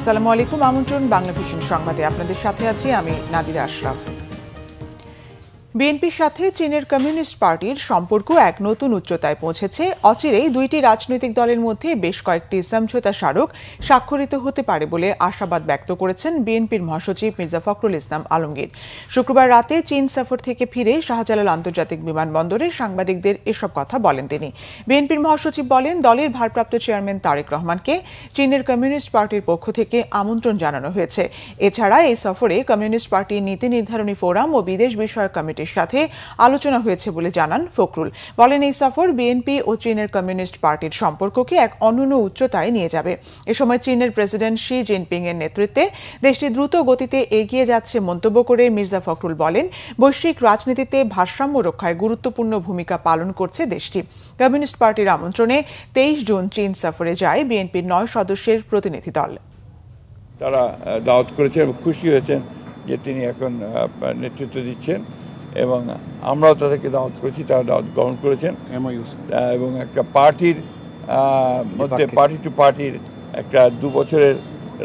আসসালামু আলাইকুম, আমন্ত্রণ বাংলা ভিশন সংবাদে আপনাদের সাথে আছি আমি নাদিরা আশরাফ। বিএনপির সাথে চীনের কমিউনিস্ট পার্টির সম্পর্ক এক নতুন উচ্চতায় পৌঁছেছে। অচিরেই দুইটি রাজনৈতিক দলের মধ্যে বেশ কয়েকটি সমঝোতা স্মারক স্বাক্ষরিত হতে পারে বলে আশাবাদ ব্যক্ত করেছেন বিএনপির মহাসচিব মির্জা ফখরুল ইসলাম আলমগীর। শুক্রবার রাতে চীন সফর থেকে ফিরে শাহজালাল আন্তর্জাতিক বিমানবন্দরে সাংবাদিকদের এসব কথা বলেন তিনি। বিএনপির মহাসচিব বলেন, দলের ভারপ্রাপ্ত চেয়ারম্যান তারেক রহমানকে চীনের কমিউনিস্ট পার্টির পক্ষ থেকে আমন্ত্রণ জানানো হয়েছে। এছাড়া এই সফরে কমিউনিস্ট পার্টির নীতি নির্ধারণী ফোরাম ও বিদেশ বিষয়ক কমিটির সাথে আলোচনা হয়েছে বলে জানান ফখরুল। বলেন, এই সফর বিএনপি ও চীনের কমিউনিস্ট পার্টির সম্পর্ককে এক অনন্য উচ্চতায় নিয়ে যাবে। এ সময় চীনের প্রেসিডেন্ট শি জিনপিং এর নেতৃত্বে দেশটি দ্রুত গতিতে এগিয়ে যাচ্ছে মন্তব্য করে মির্জা ফখরুল বলেন, বৈশ্বিক রাজনীতিতে ভারসাম্য রক্ষায় গুরুত্বপূর্ণ ভূমিকা পালন করছে দেশটি। কমিউনিস্ট পার্টির আমন্ত্রণে 23 জুন চীন সফরে যায় বিএনপির 9 সদস্যের প্রতিনিধি দল। তারা দাওয়াত করেছেন এবং খুশি হয়েছেন যে তিনি এখন নেতৃত্ব দিচ্ছেন এবং আমরাও তাদেরকে দাওয়াত করেছি, তারা দাওয়াত গ্রহণ করেছেন এবং একটা পার্টির মধ্যে পার্টি টু পার্টির একটা 2 বছরের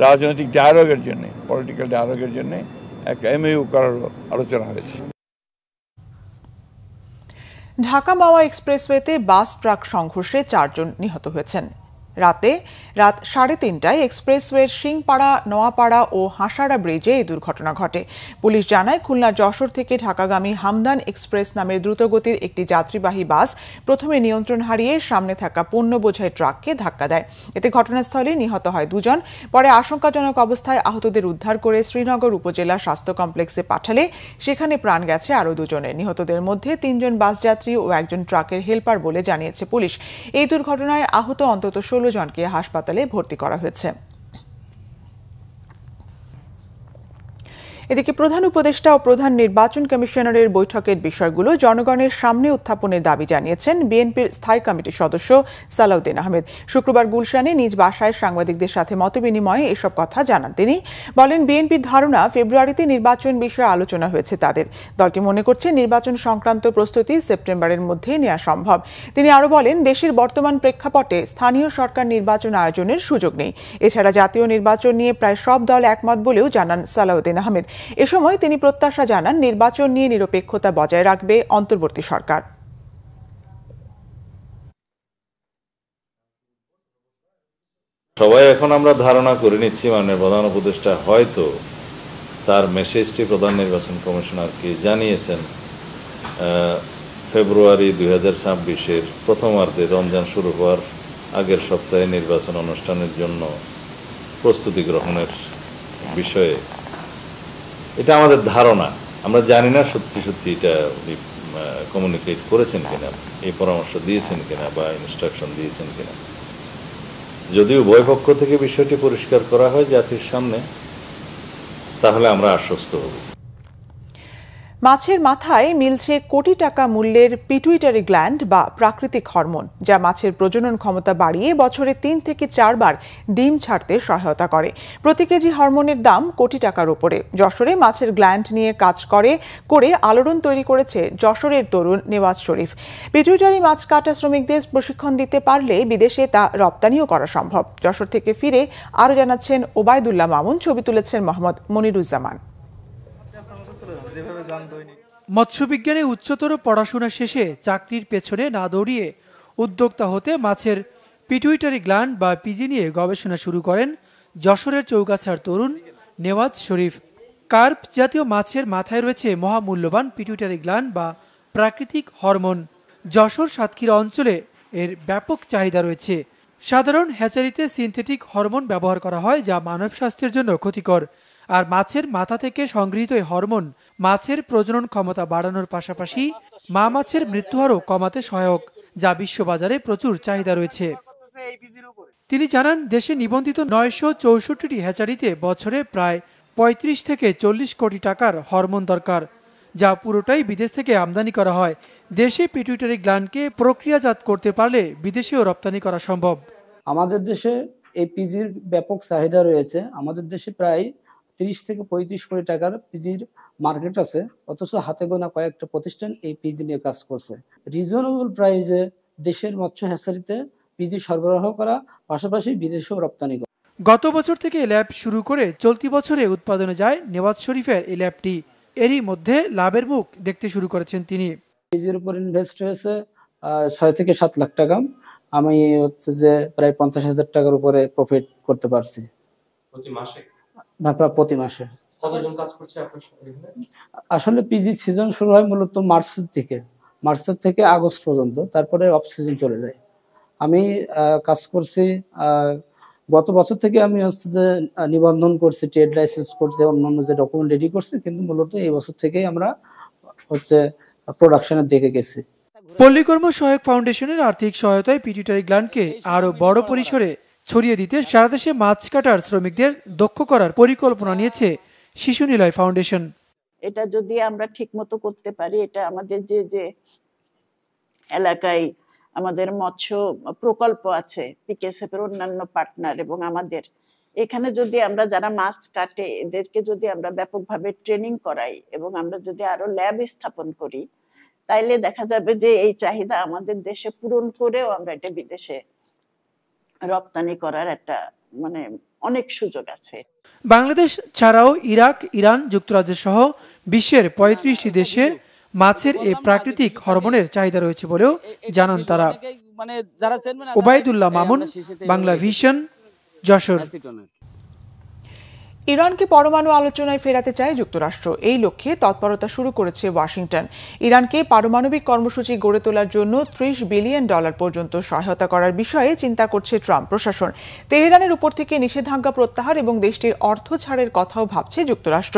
রাজনৈতিক ডায়ালগের জন্য, পলিটিক্যাল ডায়ালগের জন্য একটা এমইউ করার আলোচনা হয়েছে। ঢাকা মাওয়া এক্সপ্রেসওয়েতে বাস ট্রাক সংঘর্ষে 4 জন নিহত হয়েছেন। রাত 3:30টায় এক্সপ্রেসওয়ের সিংপাড়া, নোয়াপাড়া ও হাঁসাড়া ব্রিজে এই দুর্ঘটনা ঘটে। পুলিশ জানায়, খুলনা যশোর থেকে ঢাকাগামী হামদান এক্সপ্রেস নামের দ্রুতগতির একটি যাত্রীবাহী বাস প্রথমে নিয়ন্ত্রণ হারিয়ে সামনে থাকা পণ্য বোঝাই ট্রাককে ধাক্কা দেয়। এতে ঘটনাস্থলে নিহত হয় 2 জন। পরে আশঙ্কাজনক অবস্থায় আহতদের উদ্ধার করে শ্রীনগর উপজেলা স্বাস্থ্য কমপ্লেক্সে পাঠালে সেখানে প্রাণ গেছে আরও 2 জনের। নিহতদের মধ্যে 3 জন বাসযাত্রী ও 1 জন ট্রাকের হেলপার বলে জানিয়েছে পুলিশ। এই দুর্ঘটনায় আহত অন্তত 16 জনকে হাসপাতালে ভর্তি করা হয়েছে। এদিকে প্রধান উপদেষ্টা ও প্রধান নির্বাচন কমিশনারের বৈঠকের বিষয়গুলো জনগণের সামনে উত্থাপনের দাবি জানিয়েছেন বিএনপির স্থায়ী কমিটির সদস্য সালাউদ্দিন আহমেদ। শুক্রবার গুলশানে নিজ বাসায় সাংবাদিকদের সাথে মতবিনিময়ে এসব কথা জানান তিনি। বলেন, বিএনপির ধারণা ফেব্রুয়ারিতে নির্বাচন বিষয়ে আলোচনা হয়েছে তাদের। দলটি মনে করছে নির্বাচন সংক্রান্ত প্রস্তুতি সেপ্টেম্বরের মধ্যে নেওয়া সম্ভব। তিনি আরও বলেন, দেশের বর্তমান প্রেক্ষাপটে স্থানীয় সরকার নির্বাচন আয়োজনের সুযোগ নেই। এছাড়া জাতীয় নির্বাচন নিয়ে প্রায় সব দল একমত বলেও জানান সালাউদ্দিন আহমেদ। এ সময় তিনি প্রত্যাশা জানান, নির্বাচন নিয়ে নিরপেক্ষতা বজায় রাখবে অন্তর্বর্তী সরকার। সবাই এখন আমরা ধারণা করে নিচ্ছি মাননীয় প্রধান উপদেষ্টা হয়তো তার মেসেজটি প্রধান নির্বাচন কমিশনারকে জানিয়েছেন ফেব্রুয়ারি 2026-এর প্রথমার্ধে রমজান শুরু হওয়ার আগের সপ্তাহে নির্বাচন অনুষ্ঠানের জন্য প্রস্তুতি গ্রহণের বিষয়ে। এটা আমাদের ধারণা, আমরা জানি না সত্যি সত্যি এটা উনি কমিউনিকেট করেছেন কিনা, এই পরামর্শ দিয়েছেন কিনা বা ইনস্ট্রাকশন দিয়েছেন কিনা। যদি উভয় পক্ষ থেকে বিষয়টি পরিষ্কার করা হয় জাতির সামনে, তাহলে আমরা আশ্বস্ত হব। মাছের মাথায় মিলছে কোটি টাকা মূল্যের পিটুইটারি গ্ল্যান্ড বা প্রাকৃতিক হরমোন, যা মাছের প্রজনন ক্ষমতা বাড়িয়ে বছরে 3 থেকে 4 বার ডিম ছাড়তে সহায়তা করে। প্রতি কেজি হরমোনের দাম কোটি টাকার উপরে। যশোরে মাছের গ্ল্যান্ড নিয়ে কাজ করে আলোড়ন তৈরি করেছে যশোরের তরুণ নেওয়াজ শরীফ। পিটুইটারি মাছ কাটা শ্রমিকদের প্রশিক্ষণ দিতে পারলে বিদেশে তা রপ্তানিও করা সম্ভব। যশোর থেকে ফিরে আরও জানাচ্ছেন ওবায়দুল্লাহ মামুন, ছবি তুলেছেন মোহাম্মদ মনিরুজ্জামান। মৎস্যবিজ্ঞানে উচ্চতর পড়াশোনা শেষে চাকরির পেছনে না দৌড়িয়ে উদ্যোক্তা হতে মাছের পিটুইটারি গ্ল্যান্ড বা পিজি নিয়ে গবেষণা শুরু করেন যশোরের চৌগাছার তরুণ নেওয়াজ শরীফ। কার্প জাতীয় মাছের মাথায় রয়েছে মহামূল্যবান পিটুইটারি গ্ল্যান্ড বা প্রাকৃতিক হরমোন। যশোর সাতক্ষীরা অঞ্চলে এর ব্যাপক চাহিদা রয়েছে। সাধারণ হ্যাচারিতে সিনথেটিক হরমোন ব্যবহার করা হয়, যা মানব স্বাস্থ্যের জন্য ক্ষতিকর। আর মাছের মাথা থেকে সংগৃহীত এই হরমোন মাছের প্রজনন ক্ষমতা বাড়ানোর পাশাপাশি মা মাছের মৃত্যুহারও কমাতে সহায়ক, যা বিশ্ববাজারে প্রচুর চাহিদা রয়েছে। তিনি জানান, দেশে নিবন্ধিত 964টি হ্যাচারিতে বছরে প্রায় 35 থেকে 40 কোটি টাকার হরমোন দরকার, যা পুরোটাই বিদেশ থেকে আমদানি করা হয়। দেশে পিটুইটারি গ্ল্যান্ডকে প্রক্রিয়াজাত করতে পারলে বিদেশেও রপ্তানি করা সম্ভব। আমাদের দেশে এই পিজির ব্যাপক চাহিদা রয়েছে। আমাদের দেশে প্রায় 30 থেকে 35 কোটি টাকার পিজির মার্কেট আছে, অথচ হাতে গোনা কয়েকটা প্রতিষ্ঠান এই পিজি নিয়ে কাজ করছে। রিজনেবল প্রাইসে দেশের মৎস্য হ্যাচারিতে পিজি সরবরাহ করা, পাশাপাশি বিদেশেও রপ্তানি করা। গত বছর থেকে এই ল্যাব শুরু করে চলতি বছরে উৎপাদনে যায় নেওয়াজ শরীফের এই ল্যাবটি। এরই মধ্যে লাভের মুখ দেখতে শুরু করেছেন তিনি। পিজির উপর ইনভেস্ট হয়েছে 6 থেকে 7 লাখ টাকা। আমি হচ্ছে যে প্রায় 50,000 টাকার উপরে প্রফিট করতে পারছি প্রতি মাসে। কতজন কাজ করছে আপনার সাথে? আসলে পিজি সিজন শুরু হয় মূলত মার্চের থেকে আগস্ট পর্যন্ত, তারপরে অফ সিজন চলে যায়। আমি কাজ করছি গত বছর থেকে। আমি হচ্ছে যে নিবন্ধন করছি, ট্রেড লাইসেন্স করছি, অন্যান্য যে ডকুমেন্ট রেডি করছি, কিন্তু মূলত এই বছর থেকেই আমরা হচ্ছে প্রোডাকশনের দিকে গেছি। পল্লীকর্ম সহায়ক ফাউন্ডেশনের আর্থিক সহায়তায় পিটুইটারি গ্ল্যান্ডকে আরো বড় পরিসরে ছড়িয়ে দিতে সারা দেশে মাছ কাটার শ্রমিকদের দক্ষ করার পরিকল্পনা নিয়েছে শিশু নিলয় ফাউন্ডেশন। এটা যদি আমরা ঠিকমতো করতে পারি, এটা আমাদের যে এলাকায় আমাদের মৎস্য প্রকল্প আছে, পিকেএসএফ এর অন্যান্য পার্টনার এবং আমাদের এখানে যদি আমরা যারা মাছ কাটে এদেরকে যদি আমরা ব্যাপকভাবে ট্রেনিং করাই এবং আমরা যদি আরো ল্যাব স্থাপন করি, তাইলে দেখা যাবে যে এই চাহিদা আমাদের দেশে পূরণ করেও আমরা এটা বিদেশে রপ্তানি করার একটা অনেক সুযোগ আছে। বাংলাদেশ ছাড়াও ইরাক, ইরান, যুক্তরাজ্য সহ বিশ্বের 35টি দেশে মাছের এই প্রাকৃতিক হরমোনের চাহিদা রয়েছে বলেও জানান তারা। ওবায়দুল্লাহ মামুন, বাংলা ভিশন, যশোর। ইরানকে পরমাণু আলোচনায় ফেরাতে চায় যুক্তরাষ্ট্র। এই লক্ষ্যে তৎপরতা শুরু করেছে ওয়াশিংটন। ইরানকে পারমাণবিক কর্মসূচি গড়ে তোলার জন্য $30 বিলিয়ন পর্যন্ত সহায়তা করার বিষয়ে চিন্তা করছে ট্রাম্প প্রশাসন। তেহরানের উপর থেকে নিষেধাজ্ঞা প্রত্যাহার এবং দেশটির অর্থ ছাড়ের কথাও ভাবছে যুক্তরাষ্ট্র।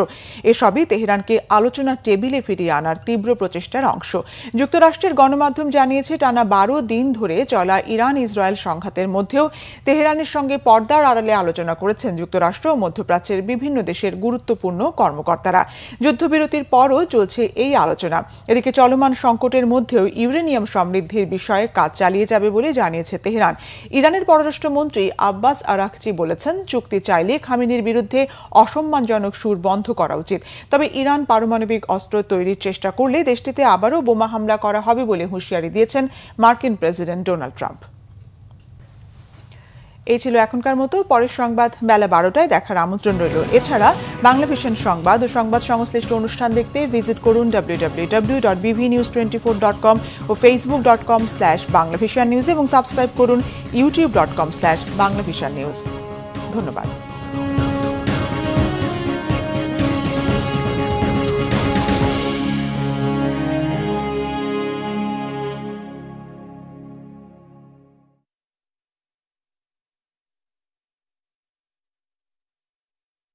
এসবই তেহরানকে আলোচনার টেবিলে ফিরিয়ে আনার তীব্র প্রচেষ্টার অংশ। যুক্তরাষ্ট্রের গণমাধ্যম জানিয়েছে, টানা 12 দিন ধরে চলা ইরান ইসরায়েল সংঘাতের মধ্যেও তেহরানের সঙ্গে পর্দার আড়ালে আলোচনা করেছেন যুক্তরাষ্ট্র ও মধ্যপ্রাচ্যের বিভিন্ন দেশের গুরুত্বপূর্ণ কর্মকর্তারা। যুদ্ধবিরতির পরও চলছে এই আলোচনা। এদিকে চলমান সংকটের মধ্যেও ইউরেনিয়াম সমৃদ্ধির বিষয়ে কাজ চালিয়ে যাবে বলে জানিয়েছে তেহরান। ইরানের পররাষ্ট্রমন্ত্রী আব্বাস আরাকচি বলেছেন, চুক্তি চাইলে খামেনির বিরুদ্ধে অসম্মানজনক সুর বন্ধ করা উচিত। তবে ইরান পারমাণবিক অস্ত্র তৈরির চেষ্টা করলে দেশটিতে আবারও বোমা হামলা করা হবে বলে হুঁশিয়ারি দিয়েছেন মার্কিন প্রেসিডেন্ট ডোনাল্ড ট্রাম্প। এই ছিল এখনকার মতো। পরের সংবাদ বেলা 12টায় দেখার আমন্ত্রণ রইল। এছাড়া বাংলা ভিশন সংবাদ ও সংবাদ সংশ্লিষ্ট অনুষ্ঠান দেখতে ভিজিট করুন www.bvnews24.com ও facebook.com/banglavishannews এবং সাবস্ক্রাইব করুন youtube.com/banglavishannews। ধন্যবাদ।